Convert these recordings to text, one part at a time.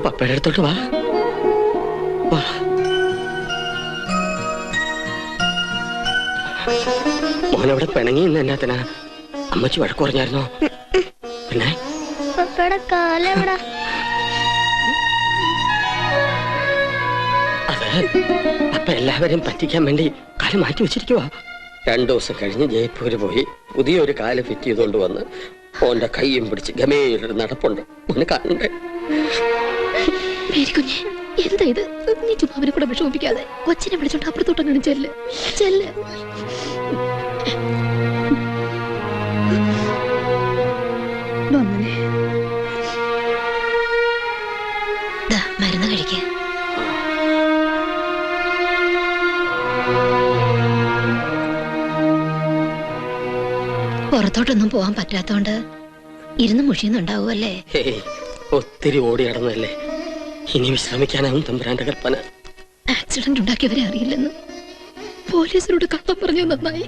പപ്പയുടെ അടുത്തോട്ട് വാ. മോനവിടെ പിണങ്ങി ഇന്ന് എന്നാത്തിനാ? അമ്മച്ചി വഴക്ക് പറഞ്ഞായിരുന്നോ? പിന്നെ പപ്പയുടെ കാലെവിടാ? അത് പപ്പ എല്ലാവരെയും പറ്റിക്കാൻ വേണ്ടി കാല് മാറ്റി വെച്ചിരിക്കുവാ. 2 ദിവസം കഴിഞ്ഞ് ജയ്പൂര് പോയി പുതിയൊരു കാല് ഫിറ്റ് ചെയ്തുകൊണ്ട് വന്ന് ഓന്റെ കൈയും പിടിച്ച് ഗമേലൊരു നടപ്പുണ്ട്. മോനെ കാണണ്ടേ? കുഞ്ഞെ എന്താ ഇത്? നീ ചുമ്മാ അവനെ കൂടെ വിഷമിപ്പിക്കാതെ കൊച്ചിനെ വിളിച്ചോണ്ട് അപ്പുറത്തോട്ടങ്ങനെ ചെല്ല് ചെല്ല്. മരുന്ന് കഴിക്ക. പുറത്തോട്ടൊന്നും പോവാൻ പറ്റാത്തോണ്ട് ഇരുന്ന് മുഷിയുന്നുണ്ടാവുമല്ലേ? ഒത്തിരി ഓടി നടന്നല്ലേ. ഇനി വിശ്രമിക്കാനാവും തമ്പുരാന്റെ കൽപ്പന. ആക്സിഡന്റ് ഉണ്ടാക്കിയവരെ അറിയില്ലെന്ന് പോലീസിനോട് കള്ളം പറഞ്ഞു. നന്നായി.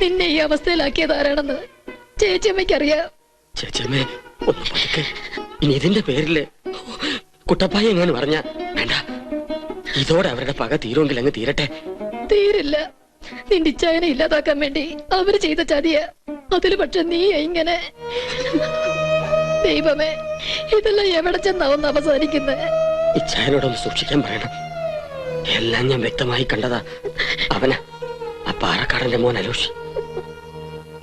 നിന്നെ ഈ അവസ്ഥയിലാക്കിയത് ആരാണെന്ന് ചേച്ചിയമ്മയ്ക്കറിയാം. ചേച്ചിയമ്മേ ഒന്ന് പതുക്കെ. ഇനി ഇതിന്റെ പേരില് കുട്ടപ്പായി എങ്ങനെ പറഞ്ഞ വേണ്ട. ഇതോടെ അവരുടെ പക തീരുമെങ്കിൽ അങ്ങ് തീരട്ടെ. തീരില്ല. നിന്റെ ഇച്ഛായനെ ഇല്ലാതാക്കാൻ വേണ്ടി അവര് ചെയ്ത ചതിയ. അതില് പക്ഷെ നീ ഇങ്ങനെ. ദൈവമേ, ഇതെല്ലാം എവിടെ ചെന്നാവുന്ന അവസാനിക്കുന്നത്? ഇച്ഛായനോടൊന്ന് സൂക്ഷിക്കാൻ പറയണം. എല്ലാം ഞാൻ വ്യക്തമായി കണ്ടതാ. അവനാ ആ പാറക്കാടന്റെ മോൻ അലോഷി.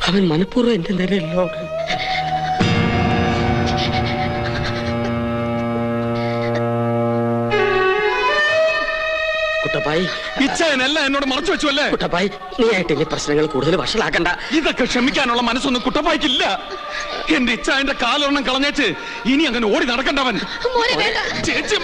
അവൻ മനഃപൂർവ്വം എന്റെ നേരെയല്ലോ. കുട്ടപ്പായി, ഇച്ഛായനെല്ലാം എന്നോട് മറച്ചു വെച്ചു അല്ലേ? കുട്ടപ്പായി, നീ ആയിട്ട് ഇനി പ്രശ്നങ്ങൾ കൂടുതൽ വഷളാക്കണ്ട. ഇതൊക്കെ ക്ഷമിക്കാനുള്ള മനസ്സൊന്നും കുട്ടപ്പായിക്കില്ല. എന്റെ ഇച്ഛായന്റെ കാലൊരെണ്ണം കളഞ്ഞേച്ച് ഇനി അങ്ങനെ ഓടി നടക്കണ്ടവൻ. ചേച്ചി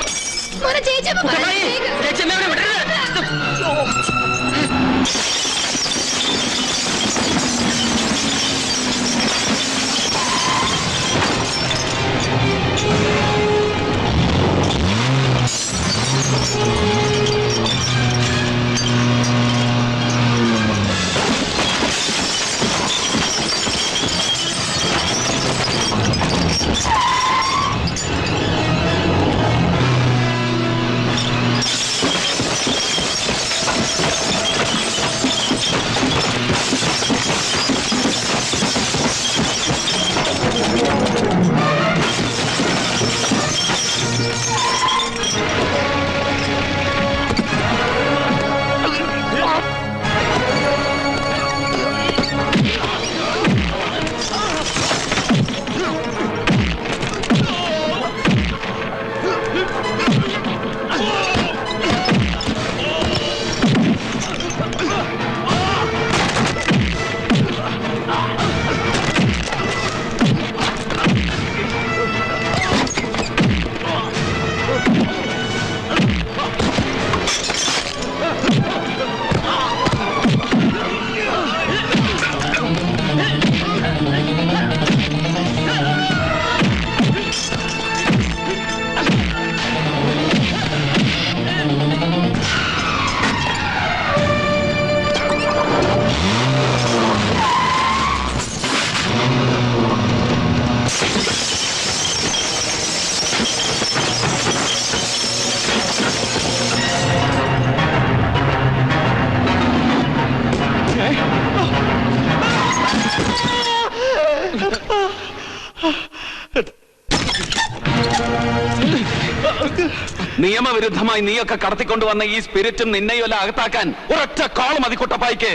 നിയമവിരുദ്ധമായി നീയൊക്കെ കടത്തിക്കൊണ്ടുവന്ന ഈ സ്പിരിറ്റും നിന്നെയുമല്ല അകത്താക്കാൻ ഒരൊറ്റ കോൾ മതി കുട്ടപ്പായിക്ക്.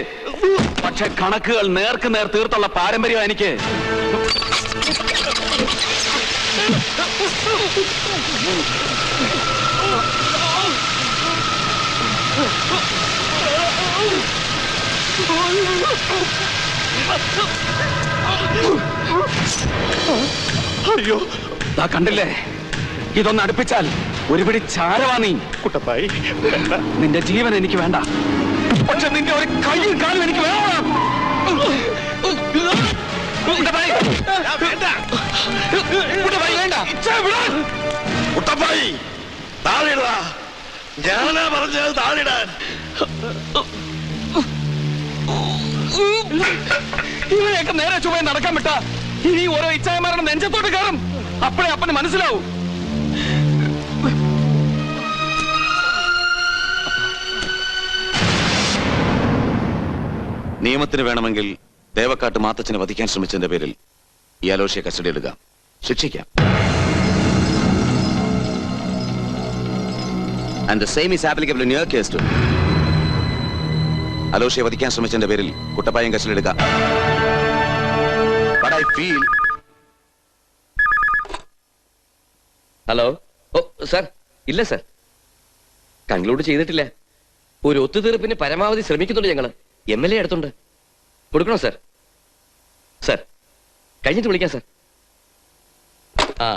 പക്ഷെ കണക്കുകൾ നേർക്ക് നേർ തീർത്തുള്ള പാരമ്പര്യം എനിക്ക്. അയ്യോ, കണ്ടില്ലേ? ഇതൊന്ന് അടുപ്പിച്ചാൽ ഒരുപിടി ചാരവാ നീ. കുട്ടപ്പായി, നിന്റെ ജീവൻ എനിക്ക് വേണ്ട, പക്ഷെ നിന്റെ ഒരു കൈയും കാലും എനിക്ക് വേണം. കുട്ടപ്പായി വേണ്ട. ഞാനാ പറഞ്ഞത് താഴിടാൻ. ഇവനെയൊക്കെ നേരെ ചുവ നടക്കാൻ വിട്ട ഇനി ഓരോ ഇച്ഛായമാരുടെ നെഞ്ചത്തോട്ട് കയറും. അപ്പഴേ അപ്പന് മനസ്സിലാവും. നിയമത്തിന് വേണമെങ്കിൽ ദേവക്കാട്ട് മാത്തച്ഛനെ വധിക്കാൻ ശ്രമിച്ചതിന്റെ പേരിൽ ഈ അലോഷിയെ കസ്റ്റഡി എടുക്കാം, ശിക്ഷിക്കാം. And the same is applicable in your case too. അലോഷിയെ വധിക്കാൻ ശ്രമിച്ചതിന്റെ പേരിൽ കുട്ടപ്പായം കസ്റ്റഡി എടുക്കാം. But I feel... hello. ഓ സാർ, ഇല്ല സാർ, കൺക്ലൂഡ് ചെയ്തിട്ടില്ല. ഒരു ഒത്തുതീർപ്പിന് പരമാവധി ശ്രമിക്കുന്നുണ്ട് ഞങ്ങള്. MLA അടുത്തുണ്ട്. കൊടുക്കണോ സാർ? സാർ കഴിഞ്ഞിട്ട് വിളിക്കാം സാർ. ആ,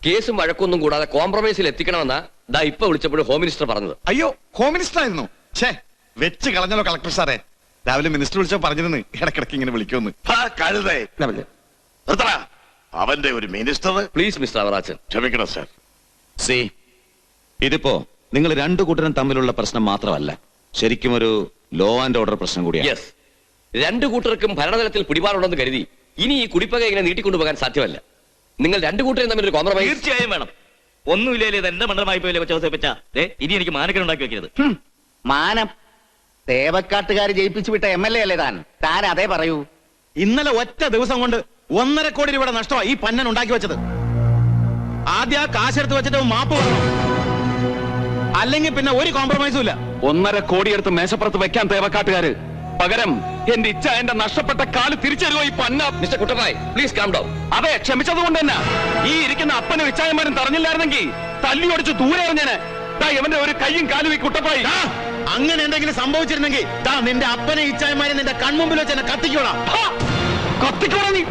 കേസും വഴക്കൊന്നും കൂടാതെ കോംപ്രമൈസിൽ എത്തിക്കണമെന്നാ ദാ ഇപ്പൊ വിളിച്ചപ്പോഴും ഹോം മിനിസ്റ്റർ പറഞ്ഞത്. അയ്യോ, ഹോം മിനിസ്റ്റർ ആയിരുന്നു. ഛേ, വെച്ച് കളഞ്ഞല്ലോ കളക്ടർ സാറേ. രാവിലെ മിനിസ്റ്റർ വിളിച്ചോ പറഞ്ഞിരുന്നു ഇടക്കിടക്ക് ഇങ്ങനെ വിളിക്കുമെന്ന്. അവന്റെ ഒരു മിനിസ്റ്റർ. Please mister Avarachan. ക്ഷമിക്കണം സാർ. സി, ഇതിപ്പോ നിങ്ങൾ രണ്ടു കൂട്ടരും തമ്മിലുള്ള പ്രശ്നം മാത്രമല്ല, ശരിക്കും ഒരു ലോ ആൻഡ് ഓർഡർ പ്രശ്നം കൂടിയാണ്. യെസ്, രണ്ടു കൂട്ടർക്കും ഭരണതലത്തിൽ പിടിപാടുണ്ടെന്ന് കരുതി ഇനി ഈ കുടിപ്പക ഇങ്ങനെ നീട്ടിക്കൊണ്ടുപോകാൻ സാധ്യമല്ല. നിങ്ങൾ രണ്ടു കൂട്ടരും തമ്മിൽ ഒരു കോംപ്രമൈസ് തീർച്ചയായും വേണം. ഒന്നുമില്ലേ ഇത് എന്റെ മണ്ഡലമായി പോയില്ലേ കൊച്ചവസപ്പച്ച. ഇനി എനിക്ക് മാനക്കൻ ഉണ്ടാക്കി വെക്കരുത്. മാനം തേവക്കാട്ടുകാർ ജയിപ്പിച്ചു വിട്ട MLA അല്ലേ താൻ? താൻ അതേ പറയൂ. ഇന്നലെ ഒറ്റ ദിവസം കൊണ്ട് 1.5 കോടി രൂപയുടെ നഷ്ടമാണ് ഈ പന്നൻ ഉണ്ടാക്കി വെച്ചത്. ആദ്യം ആ കാശെടുത്ത് വെച്ചിട്ട് മാപ്പ് പറഞ്ഞു, അല്ലെങ്കിൽ പിന്നെ ഒരു കോംപ്രമൈസും ഇല്ല. 1.5 കോടി എടുത്ത് മേശപ്പുറത്ത് വെക്കാൻ തേവക്കാട്ടുകാര്, പകരം എന്റെ ഇച്ഛ എന്റെ നഷ്ടപ്പെട്ട കാല് തിരിച്ചു തരുമോ ഈ പന്ന? മിസ്റ്റർ കുട്ടപ്പായ്, പ്ലീസ് കാം ഡൗൺ. അതെ, ക്ഷമിച്ചത് കൊണ്ട് തന്നെ ഈ ഇരിക്കുന്ന അപ്പനും ഇച്ഛായന്മാരും തറഞ്ഞില്ലായിരുന്നെങ്കിൽ തല്ലി ഓടിച്ച് ദൂരെ എറിഞ്ഞേനെ. ഇവന്റെ ഒരു കയ്യും കാലും ഈ കുട്ടപ്പായി. അങ്ങനെ എന്തെങ്കിലും സംഭവിച്ചിരുന്നെങ്കിൽ നിന്റെ അപ്പനെ ഇച്ചായമാരെ നിന്റെ കൺമുമ്പിൽ വെച്ച് എന്നെ കത്തിക്കോളാം. കത്തിക്കോളാം നീ.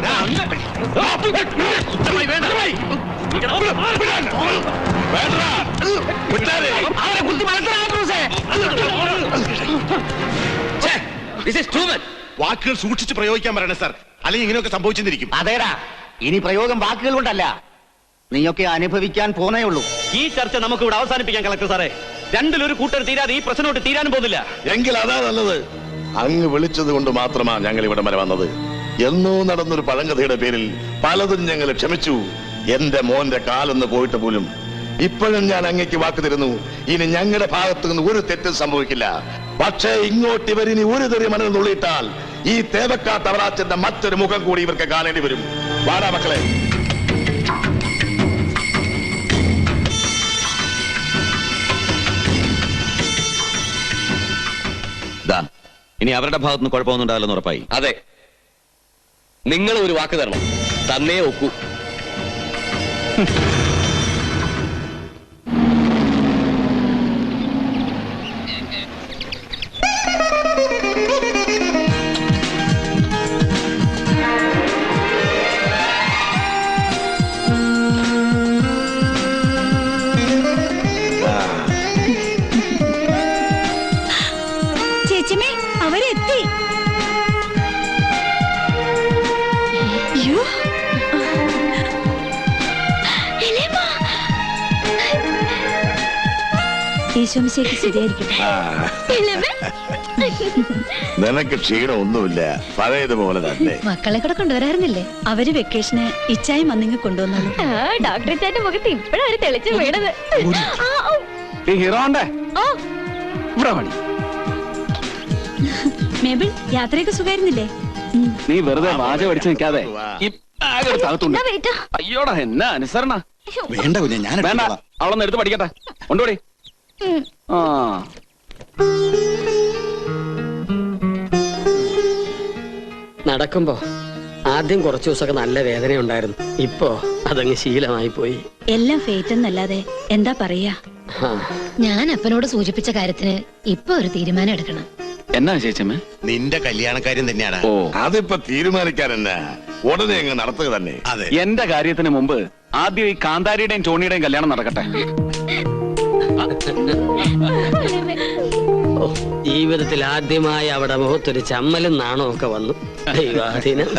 വാക്കുകൾ സൂക്ഷിച്ച് പ്രയോഗിക്കാൻ പറയണേ സാർ, അല്ലെങ്കിൽ ഇങ്ങനെയൊക്കെ സംഭവിച്ചിരിക്കും. അതേടാ, ഇനി പ്രയോഗം വാക്കുകൾ കൊണ്ടല്ല, നീയൊക്കെ അനുഭവിക്കാൻ പോന്നേ ഉള്ളൂ. ഈ ചർച്ച നമുക്ക് ഇവിടെ അവസാനിപ്പിക്കാം കളക്ടർ സാറേ. രണ്ടിലൊരു കൂട്ടർ തീരാതെ ഈ പ്രശ്നോട്ട് തീരാനും പോകുന്നില്ല. എങ്കിൽ അതാ നല്ലത്. അങ്ങ് വിളിച്ചത് കൊണ്ട് മാത്രമാണ് ഞങ്ങൾ ഇവിടെ വരെ വന്നത്. എന്നോ നടന്നൊരു പഴങ്കഥയുടെ പേരിൽ പലതും ഞങ്ങൾ ക്ഷമിച്ചു. എന്റെ മോന്റെ കാലൊന്ന് പോയിട്ട് പോലും ഇപ്പോഴും ഞാൻ അങ്ങേക്ക് വാക്ക് തരുന്നു, ഇനി ഞങ്ങളുടെ ഭാഗത്തു നിന്ന് ഒരു തെറ്റും സംഭവിക്കില്ല. പക്ഷേ ഇങ്ങോട്ട് ഇവരിനി ഒരു തെറി മനസ്സിൽ നുള്ളിയിട്ടാൽ ഈ തേവക്കാട്ട് അവറാച്ചന്റെ മറ്റൊരു മുഖം കൂടി ഇവർക്ക് കാണേണ്ടി വരും. വാടാ മക്കളെ. ഇനി അവരുടെ ഭാഗത്തുനിന്ന് കുഴപ്പമൊന്നും ഉണ്ടാവില്ലെന്ന് ഉറപ്പായി. അതെ, നിങ്ങൾ ഒരു വാക്ക് തരണം, തന്നേ ഒക്കൂ. ചേച്ചിമേ, അവരെത്തി. ഈശോമിശിഹായ്ക്ക് ശരിയായിരിക്കട്ടെ. നിനക്ക് ക്ഷീണം ഒന്നുമില്ല, പഴയതുപോലെ തന്നെ. മക്കളെ കൂടെ കൊണ്ടുവരാറുന്നില്ലേ? അവര് വെക്കേഷന് ഇച്ചായും വന്നിങ്ങ് കൊണ്ടുവന്നോളൂ. ഡോക്ടർ ചേട്ടന്റെ മുഖത്ത് ഇപ്പഴാണ് തെളിച്ചു വീണത്. ഹീറോണ്ടേ ഇവിടെ പണി. മേബിൾ, യാത്രയൊക്കെ സുഖമായിരുന്നില്ലേ? നീ വെറുതെ വാച പഠിച്ചു നിൽക്കാതെ അകത്തുണ്ട്. അയ്യോടാ, എന്നാ അനുസരണ. വേണ്ട കുഞ്ഞെ, ഞാൻ വേണ്ട, അവളൊന്ന് എടുത്ത് പഠിക്കട്ടെ. കൊണ്ടുപോടി. ആ, നടക്കുമ്പോ ആദ്യം കുറച്ചു ദിവസമൊക്കെ നല്ല വേദനയുണ്ടായിരുന്നു. ഇപ്പോ അതങ്ങ് ശീലമായി പോയി. എല്ലാം ഫേറ്റ് എന്നല്ലാതെ എന്താ പറയാ. ഞാൻ അപ്പനോട് സൂചിപ്പിച്ച കാര്യത്തിന് ഇപ്പൊ ഒരു തീരുമാനം എടുക്കണം. എന്നാ ചേച്ചമ്മ? നിന്റെ കല്യാണക്കാര്യം തന്നെയാണ്. ഓ, അതിപ്പോ തീരുമാനിക്കാൻ തന്നെ ഉടനെ അങ്ങ് നടത്തുക തന്നെ. അതെ, എന്റെ കാര്യത്തിന് മുമ്പ് ആദ്യം ഈ കാന്താരിയുടെയും ടോണിയുടെയും കല്യാണം നടക്കട്ടെ. ജീവിതത്തിൽ ആദ്യമായി അവിടെ മുഖത്തൊരു ചമ്മലും നാണവും ഒക്കെ വന്നു. ദൈവാധീനം.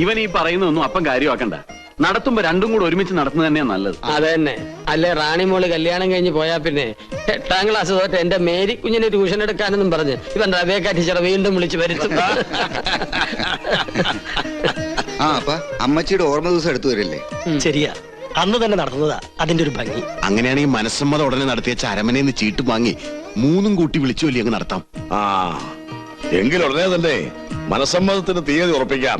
ഇവൻ ഈ പറയുന്നൊന്നും അപ്പം കാര്യമാക്കണ്ട. നടത്തുമ്പോ രണ്ടും കൂടെ ഒരുമിച്ച് നടത്തുന്നത് തന്നെയാ നല്ലത്. അതന്നെ. അല്ലേ റാണിമോള് കല്യാണം കഴിഞ്ഞ് പോയാ പിന്നെ 8ാം ക്ലാസ് തൊട്ട് എന്റെ മേരി കുഞ്ഞിനെ ട്യൂഷൻ എടുക്കാനെന്നും പറഞ്ഞ് ഇവൻ റബേക്ക ടീച്ചറെ വീണ്ടും വിളിച്ചു വരുത്തും. ആ അപ്പ അമ്മച്ചിയുടെ ഓർമ്മ ദിവസം എടുത്തു വരില്ലേ? ശരിയാ, അന്ന് തന്നെ നടന്നതാ അതിന്റെ ഒരു ഭംഗി. അങ്ങനെയാണെങ്കിൽ മനസ്സമ്മതം ഉടനെ നടത്തിയ ചരമനേന്ന് ചീട്ട് വാങ്ങി 3 കൂട്ടി വിളിച്ചു വലിയ അങ്ങ് നടത്താം. ആ എങ്കിൽ ഉടനെ തന്നെ മനസ്സമ്മതത്തിന് തീയതി ഉറപ്പിക്കാം.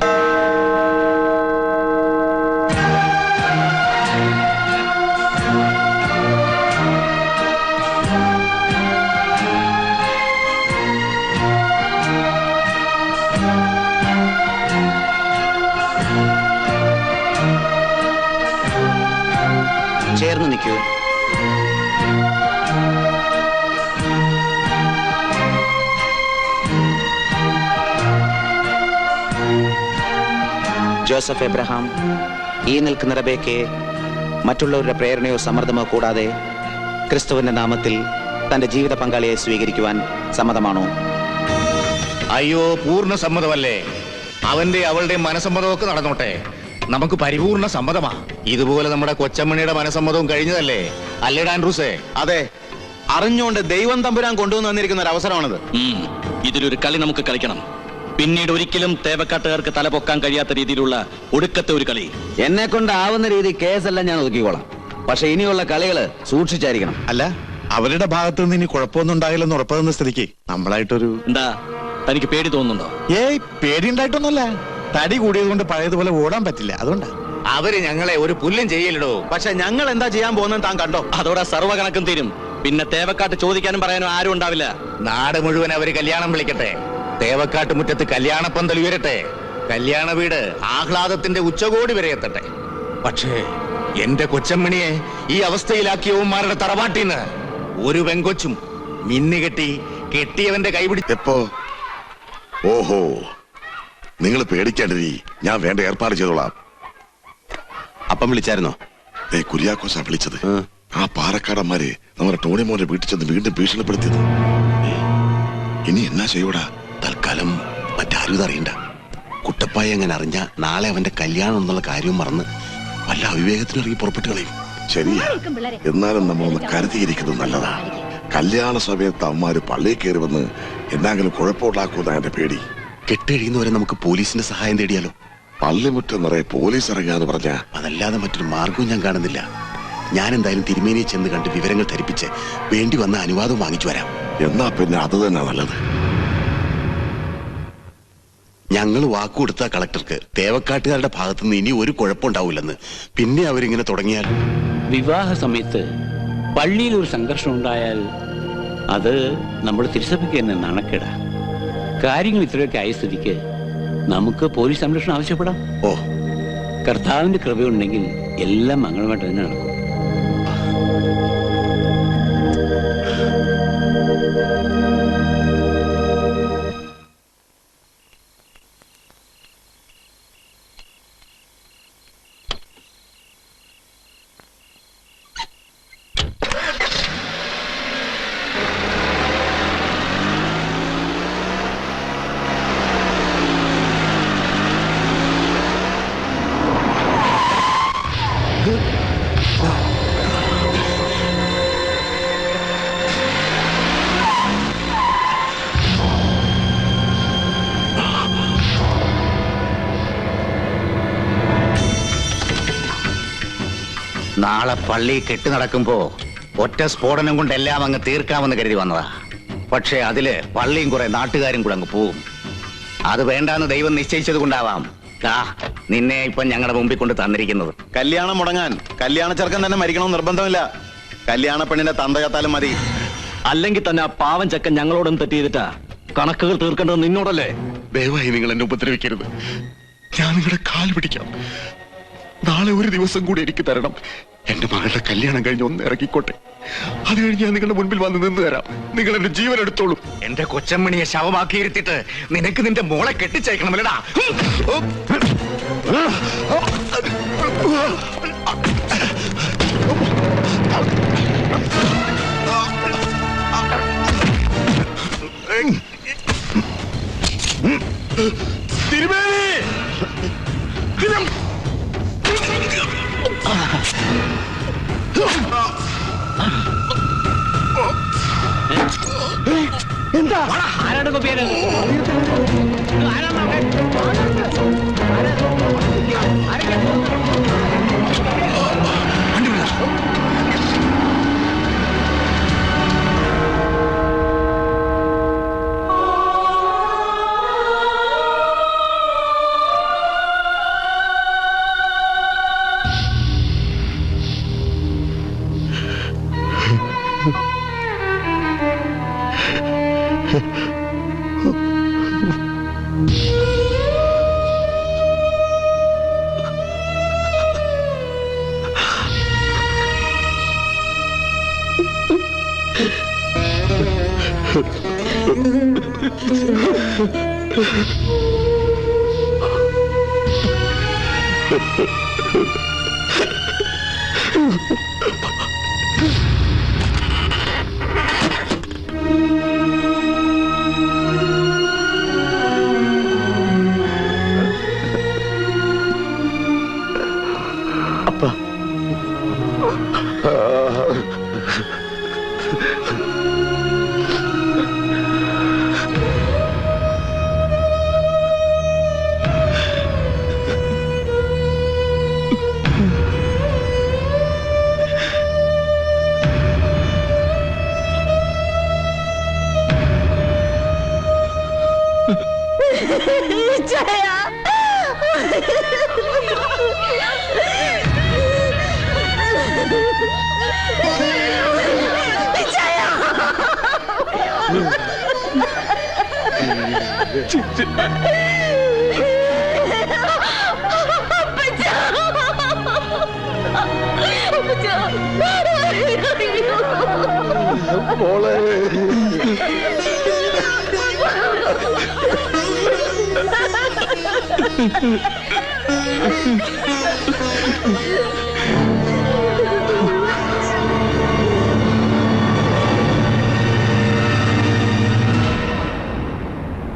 ചേർന്ന് നിൽക്കൂ. ജോസഫ് എബ്രഹാം, ഈ നിൽക്കുന്ന റബേക്കയെ മറ്റുള്ളവരുടെ പ്രേരണയോ സമ്മർദ്ദമോ കൂടാതെ ക്രിസ്തുവിന്റെ നാമത്തിൽ തന്റെ ജീവിത പങ്കാളിയെ സ്വീകരിക്കുവാൻ സമ്മതമാണോ? അയ്യോ, പൂർണ്ണ സമ്മതമല്ലേ. അവന്റെ അവളുടെ മനസമ്മതമൊക്കെ നടന്നോട്ടെ. നമുക്ക് പരിപൂർണ സമ്മതമാ. ഇതുപോലെ നമ്മുടെ കൊച്ചമ്മണിയുടെ മനസമ്മതവും കഴിഞ്ഞതല്ലേ അല്ലേടാ ആൻഡ്രൂസേ? അതെ, അറിഞ്ഞുകൊണ്ട് ദൈവം തമ്പുരാൻ കൊണ്ടുവന്ന് തന്നിരിക്കുന്ന ഒരു അവസരമാണിത്. ഇതിലൊരു കളി നമുക്ക് കളിക്കണം. പിന്നീട് ഒരിക്കലും തേവക്കാട്ടുകാർക്ക് തലപൊക്കാൻ കഴിയാത്ത രീതിയിലുള്ള ഒടുക്കത്തെ ഒരു കളി. എന്നെ കൊണ്ടാവുന്ന രീതി കേസെല്ലാം ഞാൻ ഒതുക്കിക്കോളാം. പക്ഷെ ഇനിയുള്ള കളികള് സൂക്ഷിച്ചായിരിക്കണം. അല്ല, അവരുടെ ഭാഗത്ത് നിന്ന് ഇനി കുഴപ്പമൊന്നും ഉണ്ടാകില്ലെന്ന് ഉറപ്പ് തന്ന സ്ഥിതിക്ക് നമ്മളായിട്ടൊരു എന്താ, തനിക്ക് പേടി തോന്നുന്നുണ്ടോ? ഏയ്, പേടിയുണ്ടായിട്ടൊന്നുമല്ല. തടി കൂടിയത് കൊണ്ട് പഴയതുപോലെ ഓടാൻ പറ്റില്ല, അതുകൊണ്ടാ. അവര് ഞങ്ങളെ ഒരു പുല്ലും ചെയ്യലിടോ. പക്ഷെ ഞങ്ങൾ എന്താ ചെയ്യാൻ പോകുന്നത് താൻ കണ്ടോ? അതോടെ സർവ്വ കണക്കും തീരും. പിന്നെ തേവക്കാട്ട് ചോദിക്കാനും പറയാനും ആരും ഉണ്ടാവില്ല. നാട് മുഴുവൻ അവര് കല്യാണം വിളിക്കട്ടെ. തേവക്കാട്ട് മുറ്റത്ത് കല്യാണപ്പന്തൽ ഉയരട്ടെ. കല്യാണ വീട് ആഹ്ലാദത്തിന്റെ ഉച്ചകോടി വരെ എത്തട്ടെ. പക്ഷേ എന്റെ കൊച്ചമ്മണിയെ ഈ അവസ്ഥയിലാക്കിയവന്മാരുടെ തറവാട്ടിന്ന് ഒരു പെങ്കൊച്ചും മിന്നുകെട്ടി കെട്ടിയവന്റെ കൈപിടി. എപ്പോ? ഓഹോ, നിങ്ങൾ പേടിക്കാണ്ടിരി, ഞാൻ വേണ്ട ഏർപ്പാട് ചെയ്തോളാം. അപ്പം വിളിച്ചായിരുന്നോ? കുര്യാക്കോസാ വിളിച്ചത്. ആ പാറക്കാടന്മാരെ നമ്മുടെ ടോണി മോനെ വീട്ടിൽ ചെന്ന് വീണ്ടും ഭീഷണിപ്പെടുത്തിയത്. ഇനി എന്നാ ചെയ്യൂടാ? തൽക്കാലം മറ്റാരും ഇതറിയണ്ട. കുട്ടപ്പായ എങ്ങനെ അറിഞ്ഞ നാളെ അവന്റെ കല്യാണം എന്നുള്ള കാര്യവും മറന്ന് വല്ല അവിവേകത്തിനിറങ്ങി പുറപ്പെട്ടു കളയും. ശരിയാ, എന്നാലും നമ്മളൊന്ന് കരുതിയിരിക്കുന്നത് നല്ലതാ. കല്യാണ സമയത്ത് അമ്മമാര് പള്ളിയിൽ കയറി വന്ന് എന്തെങ്കിലും കുഴപ്പമുണ്ടാക്കുന്ന എന്റെ പേടി. കെട്ടഴിയുന്നവരെ നമുക്ക് പോലീസിന്റെ സഹായം തേടിയാലോ? പള്ളിമുറ്റം നിറയെ പോലീസ് ഇറങ്ങാന്ന് പറഞ്ഞ അതല്ലാതെ മറ്റൊരു മാർഗവും ഞാൻ കാണുന്നില്ല. ഞാൻ എന്തായാലും തിരുമേനിയെ ചെന്ന് കണ്ട് വിവരങ്ങൾ ധരിപ്പിച്ച് വേണ്ടി വന്ന അനുവാദം വാങ്ങിച്ചു വരാം. എന്നാ പിന്നെ അത് തന്നെ നല്ലത്. ഞങ്ങൾ വാക്കുകൊടുത്ത കളക്ടർക്ക് തേവക്കാട്ടുകാരുടെ ഭാഗത്തുനിന്ന് ഇനി ഒരു കുഴപ്പമുണ്ടാവില്ലെന്ന്. പിന്നെ അവരിങ്ങനെ തുടങ്ങിയാൽ വിവാഹ സമയത്ത് പള്ളിയിൽ ഒരു സംഘർഷം ഉണ്ടായാൽ അത് നമ്മുടെ തിരുസഭയ്ക്ക് തന്നെ നാണക്കേടാ. കാര്യങ്ങൾ ഇത്രയൊക്കെ ആയ സ്ഥിതിക്ക് നമുക്ക് പോലീസ് സംരക്ഷണം ആവശ്യപ്പെടാം. ഓ, കർത്താവിന്റെ കൃപയുണ്ടെങ്കിൽ എല്ലാം മംഗളമായിട്ട് തന്നെ നടക്കും. നാളെ പള്ളി കെട്ടി നടക്കുമ്പോ ഒറ്റ സ്ഫോടനം കൊണ്ട് എല്ലാം അങ്ങ് തീർക്കാമെന്ന് കരുതി വന്നതാ. പക്ഷെ അതില് പള്ളിയും കുറെ നാട്ടുകാരും കൂടെ അങ്ങ് പോവും. അത് വേണ്ടാന്ന് ദൈവം നിശ്ചയിച്ചത് കൊണ്ടാവാം നിന്നെ ഇപ്പൊ ഞങ്ങളുടെ മുമ്പിൽ കൊണ്ട് തന്നിരിക്കുന്നത്. കല്യാണം മുടങ്ങാൻ കല്യാണ ചെറുക്കൻ തന്നെ മരിക്കണമെന്ന് നിർബന്ധമില്ല. കല്യാണ പെണ്ണിന്റെ തന്ത ചത്താലും മതി. അല്ലെങ്കിൽ തന്നെ ആ പാവം ചെക്കൻ ഞങ്ങളോടും തെറ്റ് ചെയ്തിട്ടാ കണക്കുകൾ തീർക്കേണ്ടത് നിന്നോടല്ലേ? ദയവായി നിങ്ങൾ എന്നെ ഉപദ്രവിക്കരുത്. ഞാൻ നിങ്ങളുടെ കാല് പിടിക്കാം. നാളെ ഒരു ദിവസം കൂടി എനിക്ക് തരണം. എന്റെ മകളുടെ കല്യാണം കഴിഞ്ഞ് ഒന്ന് ഇറങ്ങിക്കോട്ടെ. അത് കഴിഞ്ഞ് ഞാൻ നിങ്ങളുടെ മുൻപിൽ വന്ന് നിന്ന് തരാം. നിങ്ങൾ എന്റെ ജീവൻ എടുത്തോളൂ. എന്റെ കൊച്ചമ്മണിയെ ശവമാക്കി ഇരുത്തിട്ട് നിനക്ക് നിന്റെ മോളെ കെട്ടിച്ചയക്കണമല്ലടാ. തിരുമേനി! എന്താ ആരാണ് കൊപ്പിയത്?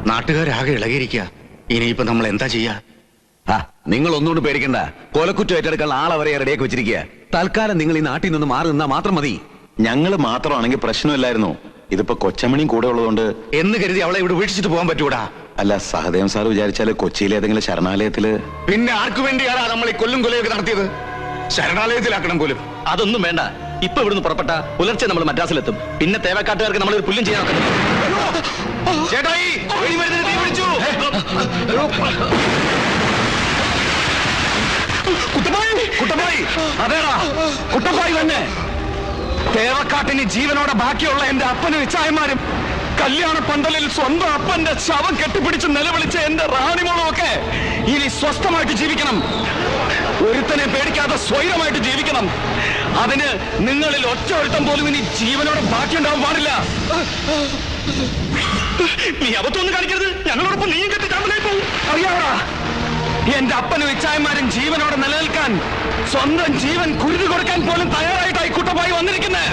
നാട്ടുകാരാകെ ഇളകിയിരിക്കുക. ഇനിയിപ്പോ നമ്മൾ എന്താ ചെയ്യാ? നിങ്ങൾ ഒന്നുകൊണ്ട് പേടിക്കണ്ട. കൊലക്കുറ്റം ഏറ്റെടുക്കാൻ ആളെ വരെ റെഡിയാക്കി വെച്ചിരിക്കുക. തൽക്കാലം നിങ്ങൾ ഈ നാട്ടിൽ നിന്ന് മാറി നിന്നാ മാത്രം മതി. ഞങ്ങള് മാത്രമാണെങ്കിൽ പ്രശ്നമില്ലായിരുന്നു. ഇതിപ്പോ കൊച്ചമണിയും കൂടെ ഉള്ളതുകൊണ്ട് എന്ന് കരുതി അവളെ ഇവിടെ വീഴ്ചിട്ട് പോകാൻ പറ്റൂടാ. അല്ല, സഹദേവൻ സാർ വിചാരിച്ചാല് കൊച്ചിയിലെ ഏതെങ്കിലും ശരണാലയത്തില്. പിന്നെ ആർക്കു വേണ്ടിയാണോ നമ്മൾ ഈ കൊല്ലും കൊലയൊക്കെ നടത്തിയത്? ശരണാലയത്തിലാക്കണം പോലും. അതൊന്നും വേണ്ട. ഇപ്പൊ ഇവിടുന്ന് പുറപ്പെട്ട പുലർച്ചെ നമ്മൾ മദ്രാസിലെത്തും. പിന്നെ തേവക്കാട്ടുകാർക്ക് നമ്മൾ ഒരു പുല്ലും ചെയ്യാൻ ചേട്ടായി, വെടിമരുന്നിന് തീ പിടിച്ചു. കുട്ടപ്പായി, അതേടാ കുട്ടപ്പായി തന്നെ. തേവക്കാട്ടിന് ജീവനോടെ ബാക്കിയുള്ള എന്റെ അപ്പനും ഇച്ചായന്മാരും കല്യാണ പന്തലിൽ സ്വന്തം അപ്പന്റെ ശവം കെട്ടിപ്പിടിച്ച് നിലവിളിച്ച എന്റെ റാണിമോളും ഒക്കെ ഇനി സ്വസ്ഥമായിട്ട് ജീവിക്കണം. ഒരുത്തനെ പേടിക്കാതെ സ്വൈരമായിട്ട് ജീവിക്കണം. അതിന് നിങ്ങളിൽ ഒറ്റ ഒരുത്തം പോലും ഇനി ജീവനോടെ ബാക്കിയുണ്ടാവാൻ പാടില്ല. നീ അബദ്ധമൊന്നും കാണിക്കരുത്. ഞങ്ങളോടൊപ്പം നീയും കെട്ടി ചാമ്പലായി പോകും. അറിയാവടാ, എന്റെ അപ്പനും ഇച്ചായന്മാരും ജീവനോടെ നിലനിൽക്കാൻ സ്വന്തം ജീവൻ കുരുതി കൊടുക്കാൻ പോലും തയ്യാറായിട്ടായി കുട്ടപ്പായി വന്നിരിക്കുന്നത്.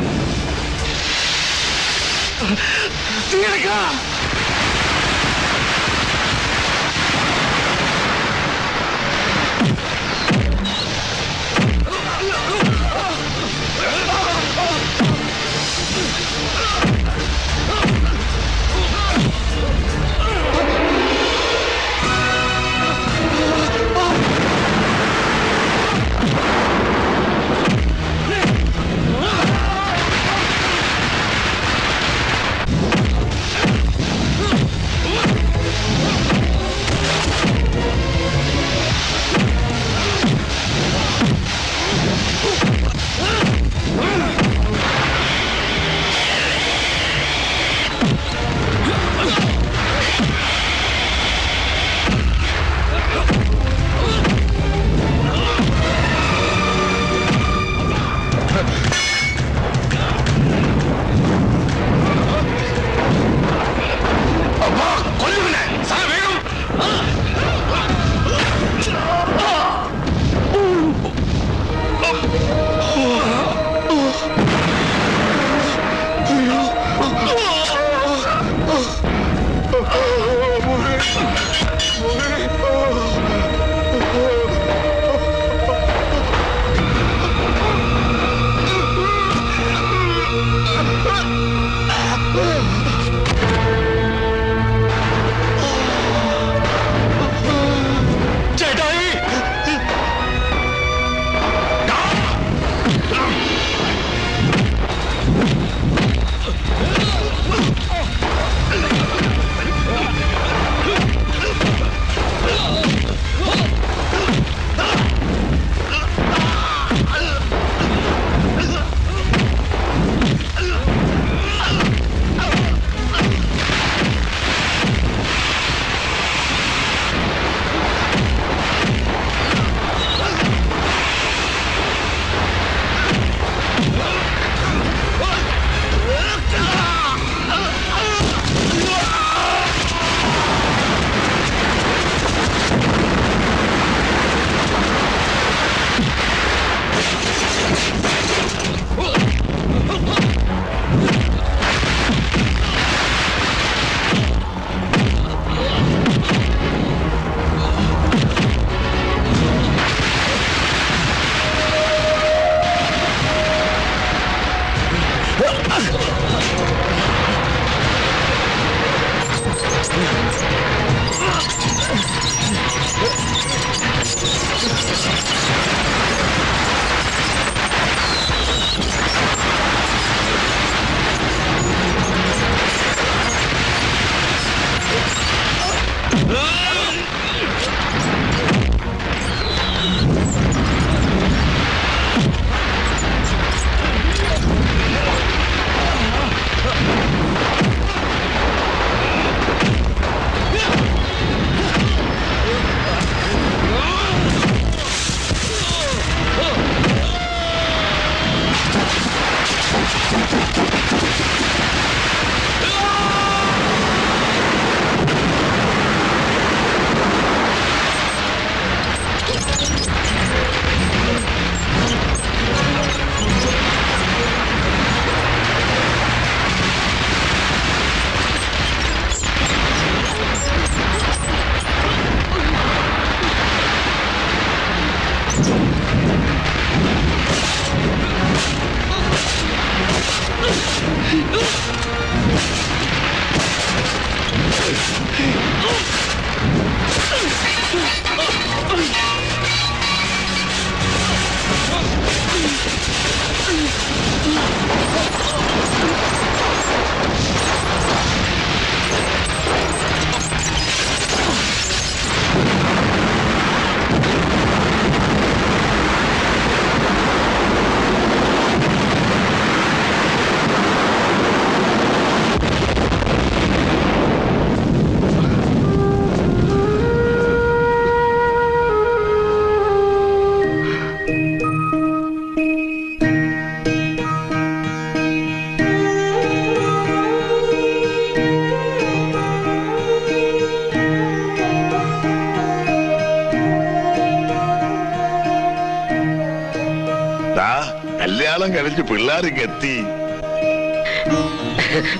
കല്യാണം കഴിച്ച് പിള്ളേർക്ക് എത്തി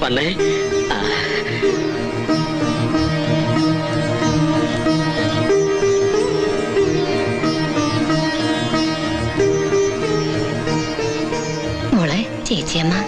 വന്നേ. മോളെ ചേച്ചിയമ്മ.